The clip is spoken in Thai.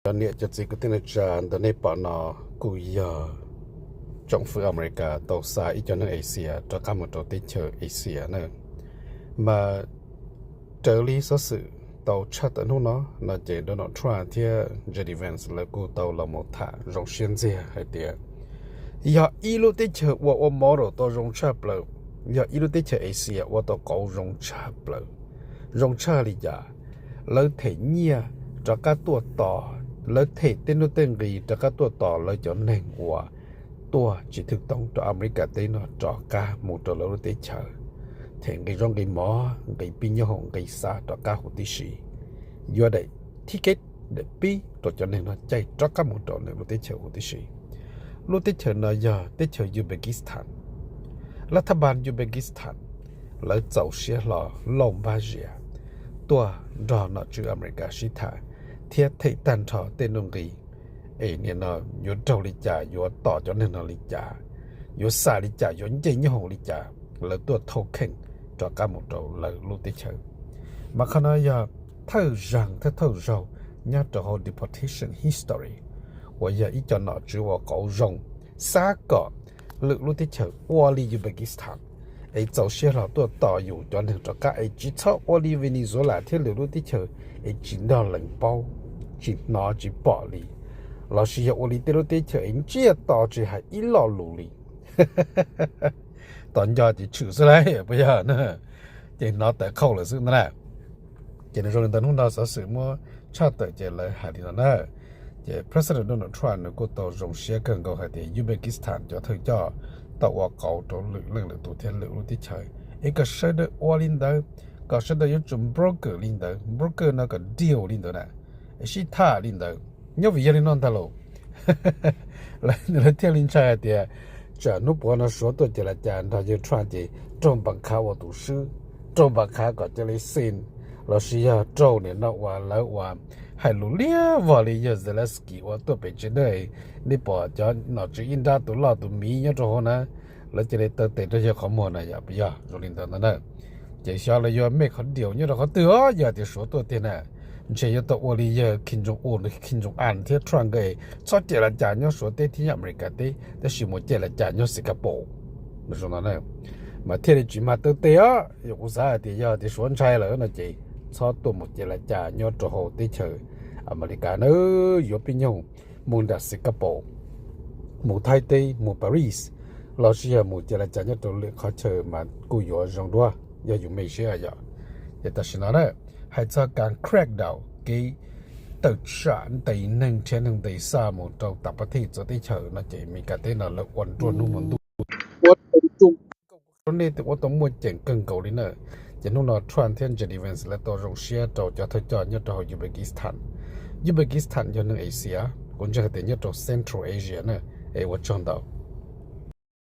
ตอนนี้จะสิกุตินจานตอนนี้ปอนอกุยจงฟื้ออเมริกาตกสายอีกจนในเอเชียจะกำมันตัวติดเชื้อเอเชียเนอะมาเจอลีสสื่อตัวชัดนู่นเนาะน่าจะโดนทรัมป์ที่เจดีเวนส์แล้วกูตัวละหมดท่ารงเชียนเสียให้เดียอย่าอีลูติดเชื้อว่าโมโรตัวรงชาเปล่าอย่าอีลูติดเชื้อเอเชียว่าตัวเการงชาเปล่ารงชาลิจาแล้วเทียจะกัดตัวต่อแล้วเทเต้นเต้นรีจะกัดตัวต่อแล้วจะแหน่งหัวตัวจิตถึงต้องตัวอเมริกาเต้นจอกาหมู่ตัวเราติดเชื้อเถียงไอ้ร้องไอ้หมอไอ้ปิญญาหงไอ้ซาจอกาหุติชียัวได้ทิเก็ตเด็กปีตัวจะแหน่งใจจอกาหมู่ตัวเราติดเชื้อหุติชีรู้ติดเชื้อนายาติดเชื้อยูเบกิสถานรัฐบาลยูเบกิสถานแล้วเจ้าเสียหล่อลงบาเจียตัวรอหน้าจืออเมริกาชิตาเทียไทตันทอเตนงกีเนี่ยเนาะอยู่เจ้าลิจ่าอยู่ต่อจนเนาะลิจ่าอยู่ซาลิจ่าอยู่เจยหงลิจ่าแล้วตัวโทเค็งจอกาหมดเราแล้วรู้ติเชื้อมาขณะยาเท่าจังเท่าเราเนี่ยจะเอา deportation history ว่าอย่าอีจะเนาะจือว่าเขาจงซาก็รู้ติเชื้อวอลียูเบกิสถานไอ้เจ้าเสียเราตัวต่ออยู่จนถึงจอกาไอ้จิตวอลีเวเนซุเอลาที่รู้ติเชื้อไอ้จินดาหลังเป้าจินนาจิปอลี老师要我哋啲啲條影只到住係一路努力當家就出出來也不要呢就拿得扣了是呢就那說人當中那啥什麼差得就來係啲呢就 President Donald Trump 呢個到中西更高係啲烏茲別基斯坦就佢就到我搞到兩度天兩啲齊一個是的我領導個是的有種 broker 領導 broker 那個 deal 領導呢是他領導因為人弄得咯，來聽人家的，這你不能說多的來講，他就穿的中本卡我讀書，中本卡個這裡先，老師要做呢那完了完，還努力我哩要是來 ski 我都被覺得，你把叫腦子應該都老都迷了之後呢，來這裡都對這些項目呢也不要，如領導的呢，接下來要沒好掉，你好得要的說多的呢。這要到我哋要傾中我哋傾中安ที่ทรัมป์嘅所接來講要說對ที่อเมริกา的但是我接來講要สิงคโปร์ไม่說นั่นเลยมาที่จีนมาตัวเดียวอยู่สายที่要ที่สวนชัยเลยนะจีชอบตัวหมด接來講要做好ที่เชออเมริกาเนอะอยู่เป็นยังมุ่งจากสิงคโปร์มุ่งไทยที่มุ่งปารีสเราเชื่อมุ่ง接來講要ตัวเลือกเขาเชอมากูอยู่ตรงด้วย要อยู่ไม่เชื่ออย่าแต่สินั่นเลยให้จะการ crack down กี่ตึกฉานตีหนึ่งเช่นหนึ่งตีสามหมดเราต่างประเทศจะได้เชิญนะเจมีการเต้นอะไรวันตัวนู้นมันดูวัดจุกตอนนี้แต่ว่าต้องมวยเจ๋งเก่งเกาหลีเนอะจะนู่นเราทรัมป์เทียนเจดีเวนส์และตัวรัสเซียเราจะทจอดเนี่ยเรายูเบกิสถานยูเบกิสถานอยู่ในเอเชียคนจะเห็นเนี่ยเราเซ็นทรัลเอเชียเนอะวัดจอนดาว